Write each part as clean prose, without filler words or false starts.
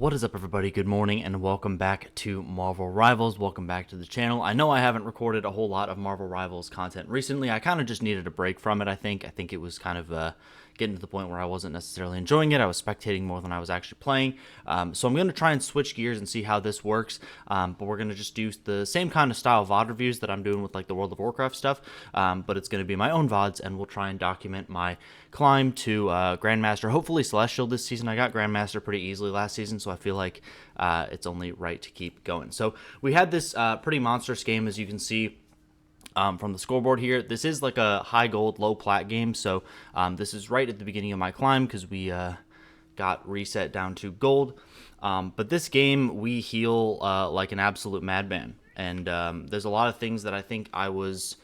What is up, everybody? Good morning and welcome back to Marvel Rivals. Welcome back to the channel. I know I haven't recorded a whole lot of Marvel Rivals content recently. I kind of just needed a break from it, I think. It was kind of getting to the point where I wasn't necessarily enjoying it. I was spectating more than I was actually playing. So I'm going to try and switch gears and see how this works. But we're going to just do the same kind of style VOD reviews that I'm doing with like the World of Warcraft stuff. But it's going to be my own VODs, and we'll try and document my climb to Grandmaster, hopefully Celestial this season. I got Grandmaster pretty easily last season, so I feel like it's only right to keep going. So we had this pretty monstrous game, as you can see from the scoreboard here. This is like a high gold, low plat game, so this is right at the beginning of my climb because we got reset down to gold. But this game, we heal like an absolute madman, and there's a lot of things that I think I was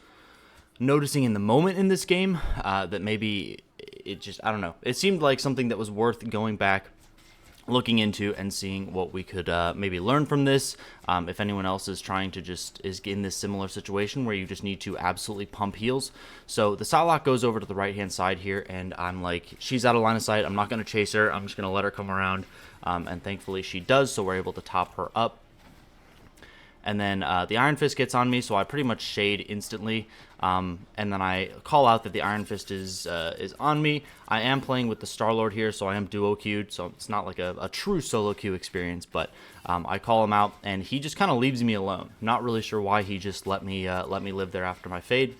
noticing in the moment in this game that maybe it just, I don't know, it seemed like something that was worth going back, looking into, and seeing what we could maybe learn from this. If anyone else is trying to is in this similar situation where you just need to absolutely pump heals. So the Psylocke goes over to the right hand side here, and I'm like, she's out of line of sight, I'm not going to chase her, I'm just going to let her come around, and thankfully she does, so we're able to top her up. And then the Iron Fist gets on me, so I pretty much shade instantly. And then I call out that the Iron Fist is on me. I am playing with the Star-Lord here, so I am duo queued, so it's not like a true solo queue experience. But I call him out, and he just kind of leaves me alone. Not really sure why he just let me live there after my fade.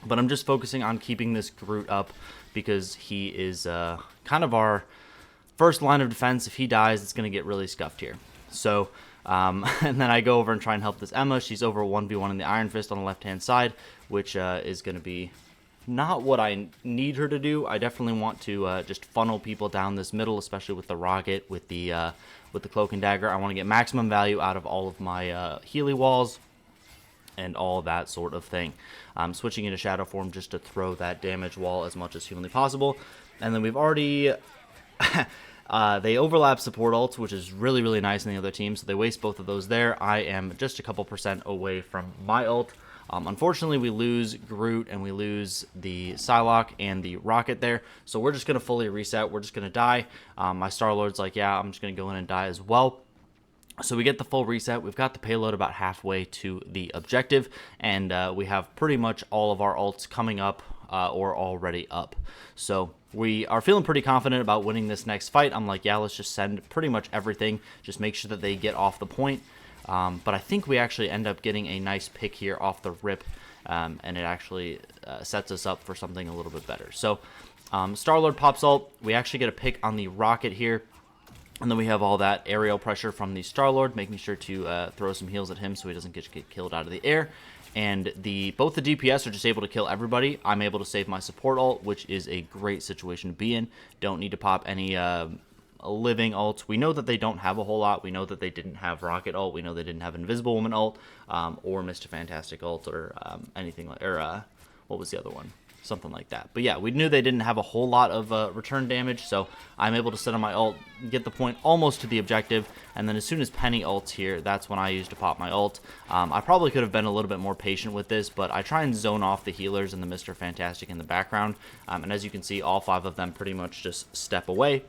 But I'm just focusing on keeping this Groot up because he is kind of our first line of defense. If he dies, it's going to get really scuffed here. So and then I go over and try and help this Emma. She's over 1v1 in the Iron Fist on the left-hand side, which is going to be not what I need her to do. I definitely want to just funnel people down this middle, especially with the rocket, with the Cloak and Dagger. I want to get maximum value out of all of my Healy walls and all that sort of thing. I'm switching into Shadow Form just to throw that damage wall as much as humanly possible. And then we've already... they overlap support ults, which is really, really nice in the other team, so they waste both of those there. I am just a couple % away from my ult. Unfortunately, we lose Groot, and we lose the Psylocke and the Rocket there, so we're just going to fully reset. We're just going to die. My Star-Lord's like, yeah, I'm just going to go in and die as well. So we get the full reset. We've got the payload about halfway to the objective, and we have pretty much all of our ults coming up or already up. So we are feeling pretty confident about winning this next fight. I'm like, yeah, let's just send pretty much everything. Just make sure that they get off the point. But I think we actually end up getting a nice pick here off the rip, and it actually sets us up for something a little bit better. So Star-Lord pops ult. We actually get a pick on the Rocket here. And then we have all that aerial pressure from the Star-Lord, making sure to throw some heals at him so he doesn't get killed out of the air. And both the DPS are just able to kill everybody. I'm able to save my support ult, which is a great situation to be in. Don't need to pop any living ults. We know that they don't have a whole lot. We know that they didn't have Rocket ult. We know they didn't have Invisible Woman ult, or Mr. Fantastic ult, or anything like, or what was the other one? Something like that. But yeah, we knew they didn't have a whole lot of return damage, so I'm able to sit on my ult, get the point almost to the objective, and then as soon as Penny ults here, that's when I use to pop my ult. I probably could have been a little bit more patient with this, but I try and zone off the healers and the Mr. Fantastic in the background, and as you can see, all 5 of them pretty much just step away.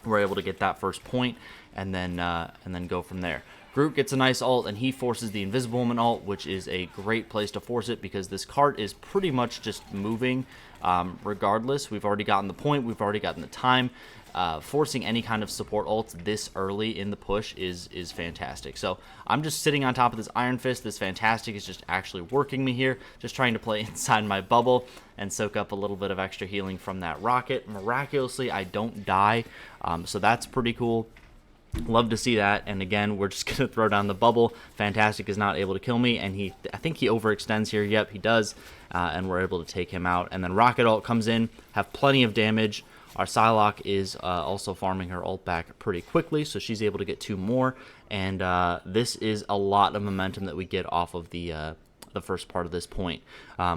We're able to get that first point, and then go from there. Groot gets a nice ult, and he forces the Invisible Woman ult, which is a great place to force it because this cart is pretty much just moving regardless. We've already gotten the point. We've already gotten the time. Forcing any kind of support ults this early in the push is fantastic. So I'm just sitting on top of this Iron Fist. This Fantastic is just actually working me here, just trying to play inside my bubble and soak up a little bit of extra healing from that Rocket. Miraculously, I don't die, so that's pretty cool. Love to see that. And again, we're just going to throw down the bubble. Fantastic is not able to kill me, and I think he overextends here. Yep, he does, and we're able to take him out. And then Rocket ult comes in, have plenty of damage. Our Psylocke is also farming her ult back pretty quickly, so she's able to get 2 more. And this is a lot of momentum that we get off of the first part of this point.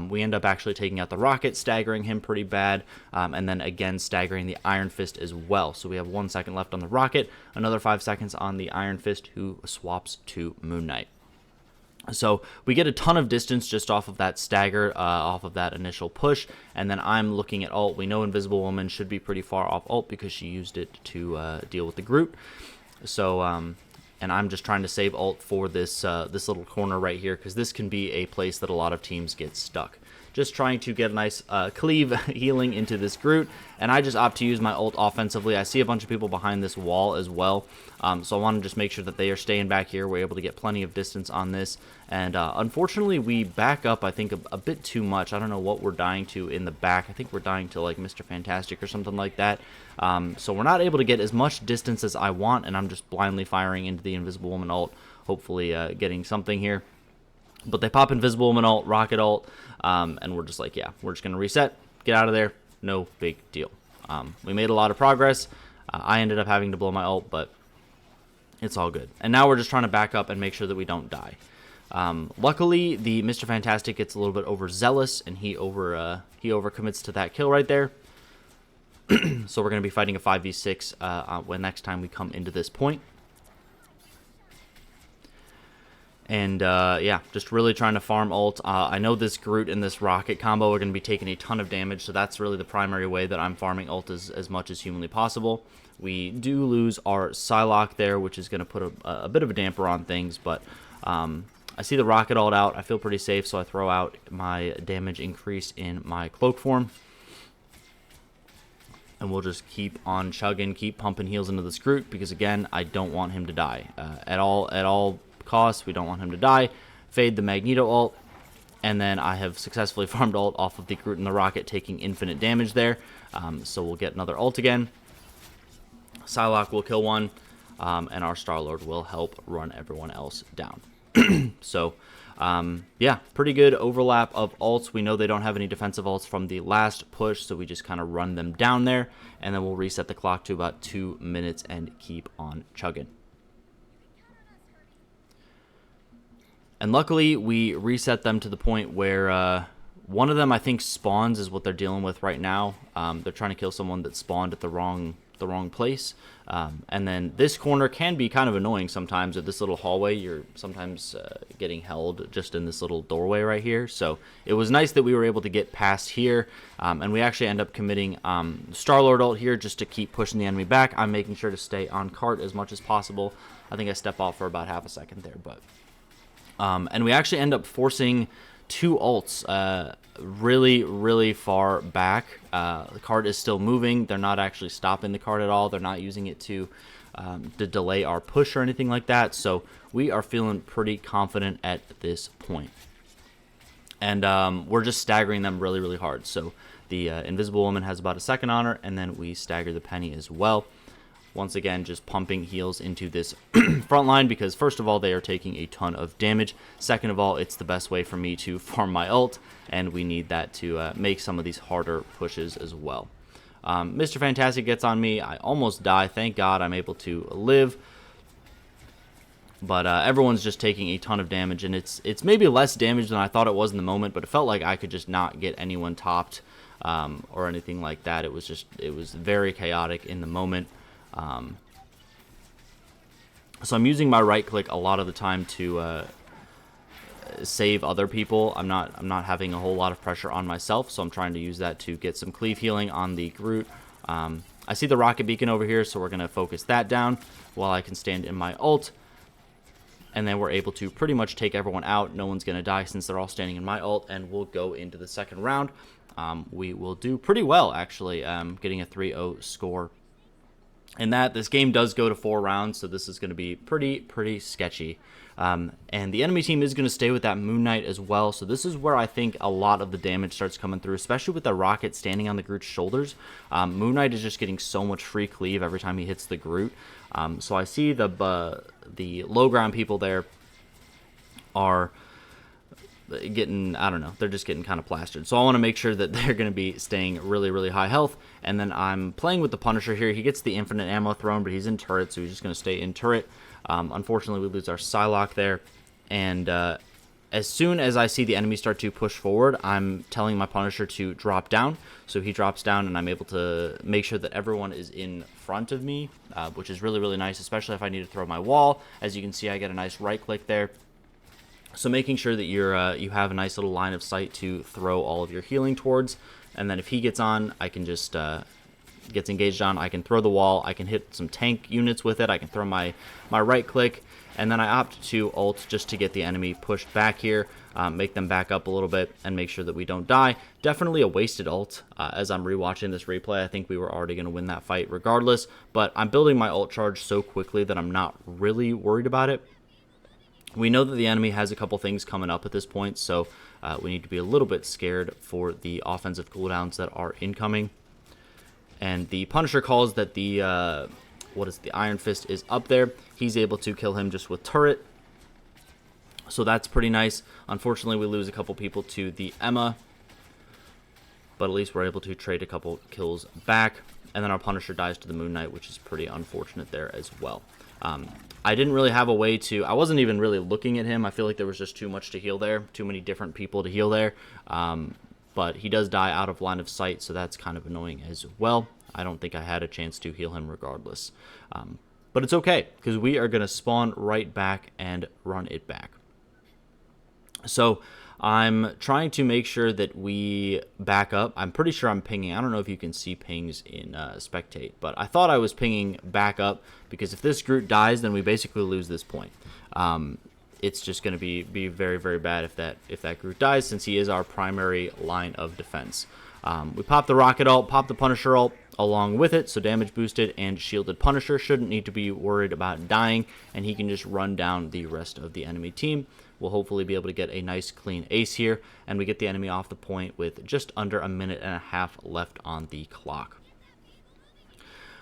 We end up actually taking out the Rocket, staggering him pretty bad, and then again staggering the Iron Fist as well. So we have 1 second left on the Rocket, another 5 seconds on the Iron Fist, who swaps to Moon Knight. So we get a ton of distance just off of that stagger, off of that initial push, and then I'm looking at ult. We know Invisible Woman should be pretty far off ult because she used it to deal with the Groot. So, and I'm just trying to save ult for this this little corner right here, because this can be a place that a lot of teams get stuck. Just trying to get a nice cleave healing into this Groot, and I just opt to use my ult offensively. I see a bunch of people behind this wall as well, so I want to just make sure that they are staying back here. We're able to get plenty of distance on this, and unfortunately we back up, I think, a bit too much. I don't know what we're dying to in the back. I think we're dying to like Mr. Fantastic or something like that, so we're not able to get as much distance as I want, and I'm just blindly firing into the Invisible Woman ult, hopefully getting something here. But they pop Invisible Woman ult, Rocket ult, and we're just like, yeah, we're just going to reset, get out of there, no big deal. We made a lot of progress. I ended up having to blow my ult, but it's all good. And now we're just trying to back up and make sure that we don't die. Luckily, the Mr. Fantastic gets a little bit overzealous, and he overcommits to that kill right there. So we're going to be fighting a 5v6 when next time we come into this point. And, yeah, just really trying to farm ult. I know this Groot and this Rocket combo are going to be taking a ton of damage, so that's really the primary way that I'm farming ult as much as humanly possible. We do lose our Psylocke there, which is going to put a bit of a damper on things, but I see the Rocket ult out. I feel pretty safe, so I throw out my damage increase in my Cloak form. And we'll just keep on chugging, keep pumping heals into this Groot, because, again, I don't want him to die at all costs. We don't want him to die. Fade the Magneto ult, and then I have successfully farmed ult off of the Groot and the Rocket, taking infinite damage there. So we'll get another ult again. Psylocke will kill one, and our Star-Lord will help run everyone else down. So, yeah, pretty good overlap of ults. We know they don't have any defensive ults from the last push, so we just kind of run them down there, and then we'll reset the clock to about 2 minutes and keep on chugging. And luckily, we reset them to the point where one of them, I think, spawns is what they're dealing with right now. They're trying to kill someone that spawned at the wrong place. And then this corner can be kind of annoying sometimes. At this little hallway, you're sometimes getting held just in this little doorway right here. So it was nice that we were able to get past here. And we actually end up committing Star-Lord ult here just to keep pushing the enemy back. I'm making sure to stay on cart as much as possible. I think I step off for about half a second there, but... and we actually end up forcing 2 ults really far back. The cart is still moving. They're not actually stopping the cart at all. They're not using it to delay our push or anything like that. So we are feeling pretty confident at this point. And we're just staggering them really hard. So the Invisible Woman has about a second on her, and then we stagger the Penny as well. Once again, just pumping heals into this front line, because first of all, they are taking a ton of damage. Second of all, it's the best way for me to farm my ult, and we need that to make some of these harder pushes as well. Mr. Fantastic gets on me. I almost die. Thank God I'm able to live. But everyone's just taking a ton of damage, and it's maybe less damage than I thought it was in the moment, but it felt like I could just not get anyone topped or anything like that. It was very chaotic in the moment. So I'm using my right click a lot of the time to save other people. I'm not having a whole lot of pressure on myself, so I'm trying to use that to get some cleave healing on the Groot. I see the rocket beacon over here, so we're going to focus that down while I can stand in my ult. And then we're able to pretty much take everyone out. No one's going to die since they're all standing in my ult, and we'll go into the second round. We will do pretty well, actually, getting a 3-0 score. And this game does go to 4 rounds, so this is going to be pretty sketchy. And the enemy team is going to stay with that Moon Knight as well, so this is where I think a lot of the damage starts coming through, especially with the rocket standing on the Groot's shoulders. Moon Knight is just getting so much free cleave every time he hits the Groot. So I see the low ground people there are getting, I don't know, they're just getting kind of plastered. So I want to make sure that they're going to be staying really high health. And then I'm playing with the Punisher here. He gets the infinite ammo thrown, but he's in turret, so he's just going to stay in turret. Unfortunately, we lose our Psylocke there. And as soon as I see the enemy start to push forward, I'm telling my Punisher to drop down. So he drops down, and I'm able to make sure that everyone is in front of me, which is really nice, especially if I need to throw my wall. As you can see, I get a nice right click there. So making sure that you have a nice little line of sight to throw all of your healing towards, and then if he gets on, I can just gets engaged on, I can throw the wall, I can hit some tank units with it, I can throw my right click, and then I opt to ult just to get the enemy pushed back here, make them back up a little bit, and make sure that we don't die. Definitely a wasted ult. As I'm rewatching this replay, I think we were already going to win that fight regardless, but I'm building my ult charge so quickly that I'm not really worried about it. We know that the enemy has a couple things coming up at this point, so we need to be a little bit scared for the offensive cooldowns that are incoming. And the Punisher calls that the Iron Fist is up there. He's able to kill him just with turret, so that's pretty nice. Unfortunately, we lose a couple people to the Emma, but at least we're able to trade a couple kills back. And then our Punisher dies to the Moon Knight, which is pretty unfortunate there as well. I didn't really have a way to... I wasn't even really looking at him. I feel like there was just too much to heal there. Too many different people to heal there. But he does die out of line of sight, so that's kind of annoying as well. I don't think I had a chance to heal him regardless. But it's okay, because we are going to spawn right back and run it back. So I'm trying to make sure that we back up. I'm pretty sure I'm pinging. I don't know if you can see pings in Spectate, but I thought I was pinging back up, because if this Groot dies, then we basically lose this point. It's just going to be very, very bad if that Groot dies, since he is our primary line of defense. We pop the Rocket ult, pop the Punisher ult along with it, so damage boosted and shielded Punisher shouldn't need to be worried about dying, and he can just run down the rest of the enemy team. We'll hopefully be able to get a nice clean ace here, and we get the enemy off the point with just under a minute and a half left on the clock.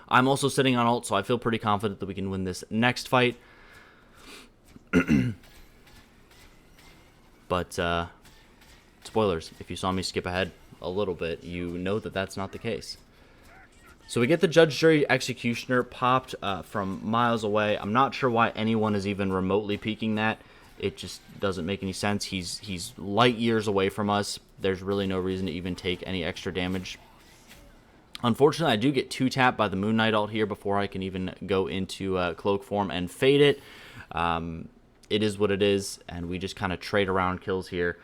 I'm also sitting on ult, so I feel pretty confident that we can win this next fight. But spoilers, if you saw me skip ahead a little bit, you know that that's not the case. So we get the Judge, Jury, Executioner popped from miles away. I'm not sure why anyone is even remotely peeking that. It just doesn't make any sense. He's light years away from us. There's really no reason to even take any extra damage. Unfortunately, I do get 2-tapped by the Moon Knight ult here before I can even go into Cloak form and fade it. It is what it is, and we just kind of trade around kills here.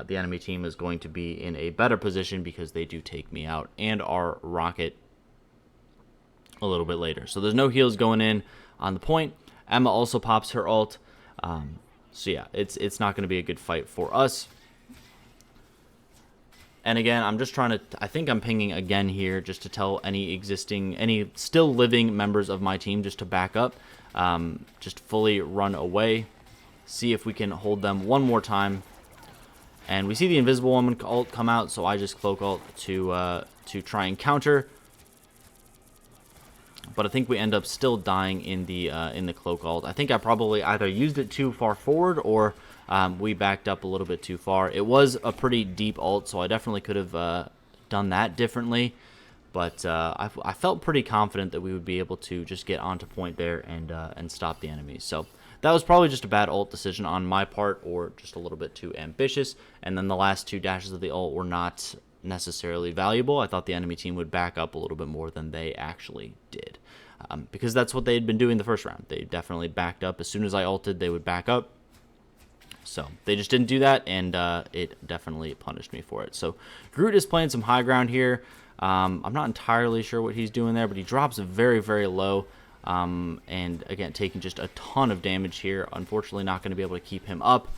The enemy team is going to be in a better position because they do take me out and our Rocket a little bit later. So there's no heals going in on the point. Emma also pops her ult. So yeah, it's not going to be a good fight for us. And again, I'm just trying to... I think I'm pinging again here just to tell any still living members of my team just to back up. Just fully run away. See if we can hold them one more time. And we see the Invisible Woman ult come out, so I just Cloak ult to try and counter. But I think we end up still dying in the Cloak ult. I think I probably either used it too far forward or we backed up a little bit too far. It was a pretty deep ult, so I definitely could have done that differently. But I felt pretty confident that we would be able to just get onto point there and stop the enemies. So that was probably just a bad ult decision on my part, or just a little bit too ambitious. And then the last 2 dashes of the ult were not necessarily valuable. I thought the enemy team would back up a little bit more than they actually did, because that's what they had been doing the first round. They definitely backed up. As soon as I ulted, they would back up. So they just didn't do that, and it definitely punished me for it. So Groot is playing some high ground here. I'm not entirely sure what he's doing there, but he drops very, very low. And again, taking just a ton of damage here. Unfortunately, not going to be able to keep him up.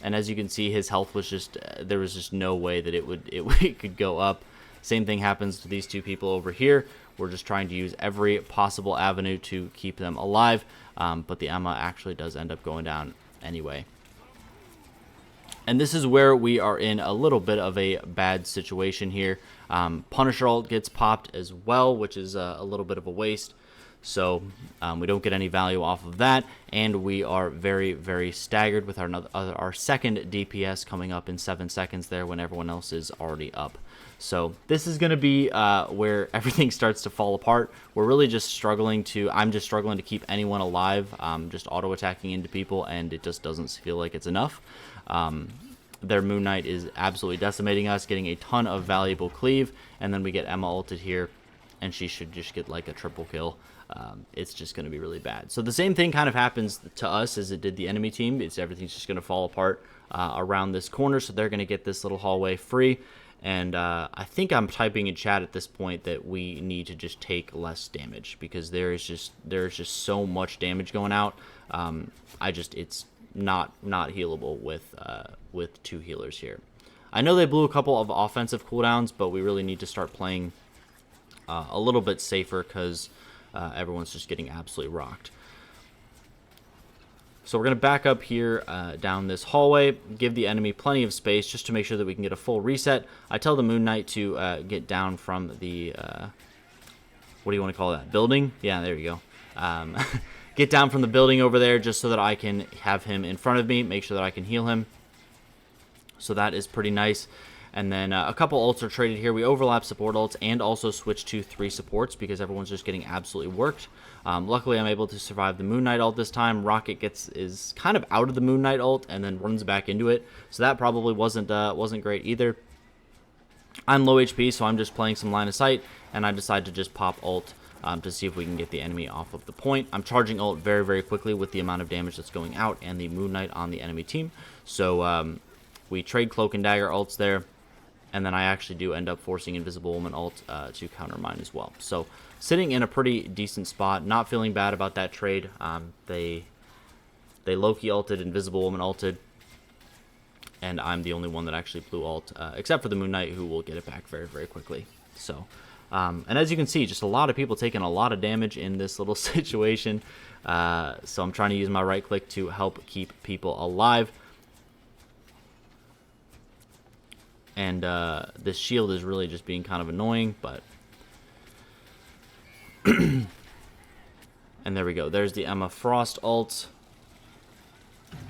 And as you can see, his health was just... there was just no way that it could go up. Same thing happens to these 2 people over here. We're just trying to use every possible avenue to keep them alive. But the Emma actually does end up going down anyway. And this is where we are in a little bit of a bad situation here. Punisher ult gets popped as well, which is a little bit of a waste. So we don't get any value off of that, and we are very, very staggered with our second DPS coming up in 7 seconds there when everyone else is already up. So this is going to be where everything starts to fall apart. We're really just struggling to... I'm just struggling to keep anyone alive, just auto-attacking into people, and it just doesn't feel like it's enough. Their Moon Knight is absolutely decimating us, getting a ton of valuable cleave, and then we get Emma ulted here, and she should just get like a triple kill. It's just going to be really bad. So the same thing kind of happens to us as it did the enemy team. Everything's just going to fall apart around this corner, so they're going to get this little hallway free. And I think I'm typing in chat at this point that we need to just take less damage, because there's just so much damage going out. It's not healable with 2 healers here. I know they blew a couple of offensive cooldowns, but we really need to start playing a little bit safer, because everyone's just getting absolutely rocked. So we're going to back up here down this hallway, give the enemy plenty of space just to make sure that we can get a full reset. I tell the Moon Knight to get down from the, what do you want to call that, building? Yeah, there you go. Get down from the building over there just so that I can have him in front of me, make sure that I can heal him. So that is pretty nice. And then a couple ults are traded here. We overlap support ults and also switch to 3 supports because everyone's just getting absolutely worked. Luckily, I'm able to survive the Moon Knight ult this time. Rocket is kind of out of the Moon Knight ult and then runs back into it. So that probably wasn't great either. I'm low HP, so I'm just playing some line of sight, and I decide to just pop ult to see if we can get the enemy off of the point. I'm charging ult very, very quickly with the amount of damage that's going out and the Moon Knight on the enemy team. So we trade Cloak and Dagger ults there. And then I actually do end up forcing Invisible Woman ult to counter mine as well. So sitting in a pretty decent spot, not feeling bad about that trade. They Loki ulted, Invisible Woman ulted, and I'm the only one that actually blew ult, except for the Moon Knight, who will get it back very, very quickly. So, and as you can see, just a lot of people taking a lot of damage in this little situation. So I'm trying to use my right click to help keep people alive. And this shield is really just being kind of annoying, but... And there we go. There's the Emma Frost ult.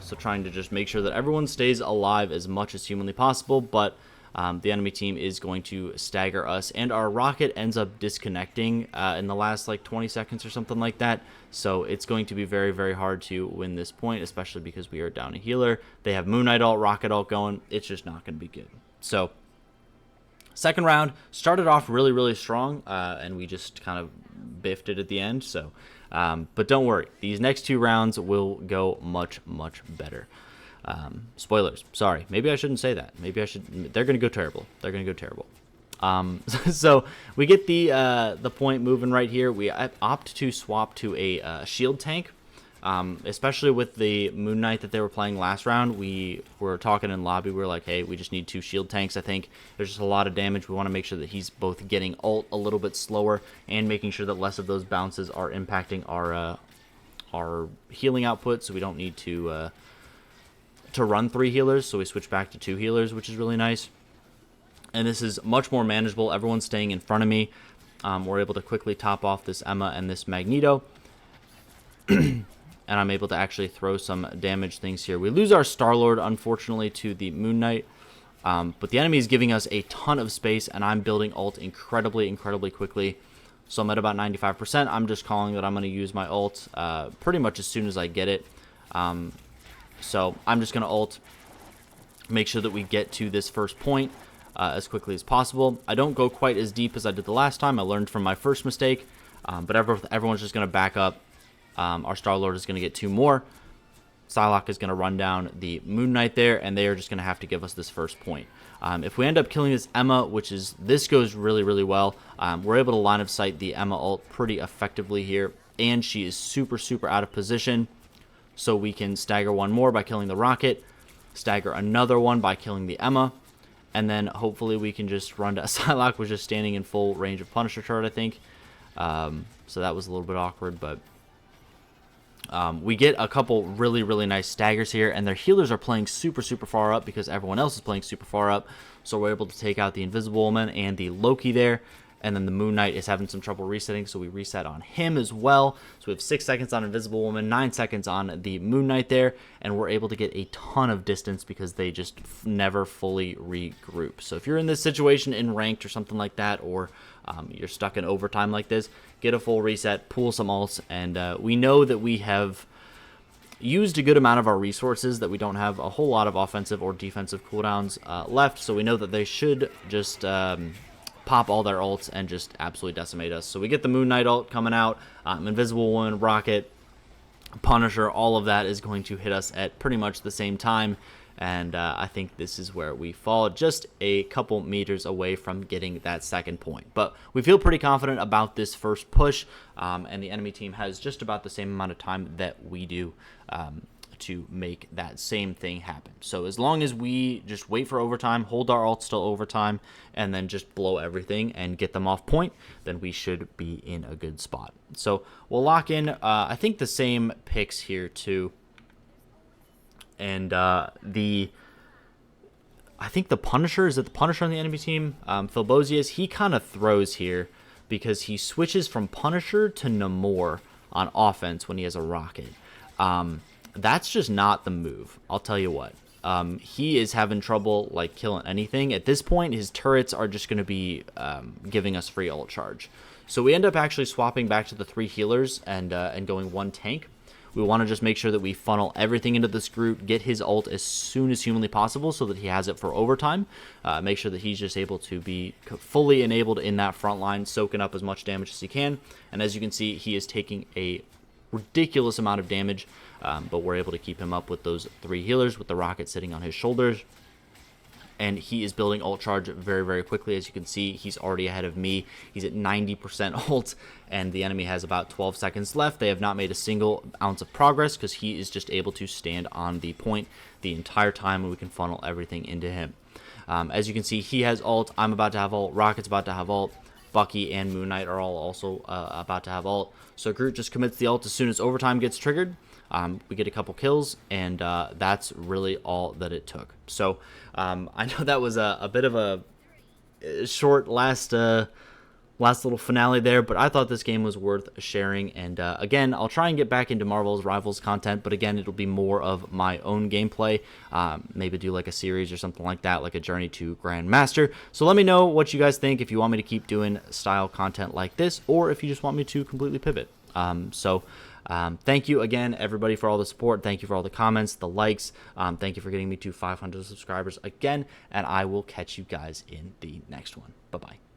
So trying to just make sure that everyone stays alive as much as humanly possible, but the enemy team is going to stagger us. And our rocket ends up disconnecting in the last, like, 20 seconds or something like that. So it's going to be very, very hard to win this point, especially because we are down a healer. They have Moon Knight ult, Rocket ult going. It's just not going to be good. So, second round started off really, really strong, and we just kind of biffed it at the end. So, but don't worry, these next 2 rounds will go much, much better. Spoilers. Sorry, maybe I shouldn't say that. Maybe I should. They're gonna go terrible. They're gonna go terrible. So we get the point moving right here. We opt to swap to a shield tank. Especially with the Moon Knight that they were playing last round, we were talking in lobby. We were like, hey, we just need 2 shield tanks. I think there's just a lot of damage. We want to make sure that he's both getting ult a little bit slower and making sure that less of those bounces are impacting our healing output, so we don't need to run 3 healers. So we switch back to 2 healers, which is really nice. And this is much more manageable. Everyone's staying in front of me. We're able to quickly top off this Emma and this Magneto. And I'm able to actually throw some damage things here. We lose our Star-Lord, unfortunately, to the Moon Knight. But the enemy is giving us a ton of space, and I'm building ult incredibly, incredibly quickly. So I'm at about 95%. I'm just calling that I'm going to use my ult pretty much as soon as I get it. So I'm just going to ult, make sure that we get to this first point as quickly as possible. I don't go quite as deep as I did the last time. I learned from my first mistake. But everyone's just going to back up. Our Star-Lord is going to get 2 more. Psylocke is going to run down the Moon Knight there, and they are just going to have to give us this first point. If we end up killing this Emma, this goes really, really well, we're able to line of sight the Emma ult pretty effectively here, and she is super, super out of position. So we can stagger 1 more by killing the Rocket, stagger another one by killing the Emma, and then hopefully we can just run to... Psylocke was just standing in full range of Punisher turret, I think. So that was a little bit awkward, but... we get a couple really, really nice staggers here, and their healers are playing super, super far up because everyone else is playing super far up. So we're able to take out the Invisible Woman and the Loki there, and then the Moon Knight is having some trouble resetting, so we reset on him as well. So we have 6 seconds on Invisible Woman, 9 seconds on the Moon Knight there, and we're able to get a ton of distance because they just never fully regroup. So if you're in this situation in ranked or something like that, or you're stuck in overtime like this, get a full reset, pull some ults, and we know that we have used a good amount of our resources, that we don't have a whole lot of offensive or defensive cooldowns left, so we know that they should just pop all their ults and just absolutely decimate us. So we get the Moon Knight ult coming out, Invisible Woman, Rocket, Punisher, all of that is going to hit us at pretty much the same time, and I think this is where we fall just a couple meters away from getting that second point. But we feel pretty confident about this first push, and the enemy team has just about the same amount of time that we do to make that same thing happen. So as long as we just wait for overtime, hold our ults till overtime, and then just blow everything and get them off point, then we should be in a good spot. So we'll lock in, I think, the same picks here too. And I think the Punisher, is it the Punisher on the enemy team? Philbosius, he kind of throws here because he switches from Punisher to Namor on offense when he has a rocket. That's just not the move. I'll tell you what. He is having trouble like killing anything. At this point, his turrets are just going to be giving us free ult charge. So we end up actually swapping back to the 3 healers and going 1 tank. We want to just make sure that we funnel everything into this group, get his ult as soon as humanly possible so that he has it for overtime. Make sure that he's just able to be fully enabled in that front line, soaking up as much damage as he can. And as you can see, he is taking a ridiculous amount of damage, but we're able to keep him up with those 3 healers with the rocket sitting on his shoulders. And he is building ult charge very, very quickly. As you can see, he's already ahead of me. He's at 90% ult, and the enemy has about 12 seconds left. They have not made a single ounce of progress because he is just able to stand on the point the entire time, and we can funnel everything into him. As you can see, he has ult. I'm about to have ult. Rocket's about to have ult. Bucky and Moon Knight are all also about to have ult. So Groot just commits the ult as soon as overtime gets triggered. We get a couple kills, and that's really all that it took. So I know that was a bit of a short last little finale there, but I thought this game was worth sharing. And again, I'll try and get back into Marvel's Rivals content, but again, it'll be more of my own gameplay. Maybe do like a series or something like that, like a Journey to Grandmaster. So let me know what you guys think, if you want me to keep doing style content like this, or if you just want me to completely pivot. Thank you again, everybody, for all the support. Thank you for all the comments, the likes. Thank you for getting me to 500 subscribers again, and I will catch you guys in the next one. Bye-bye.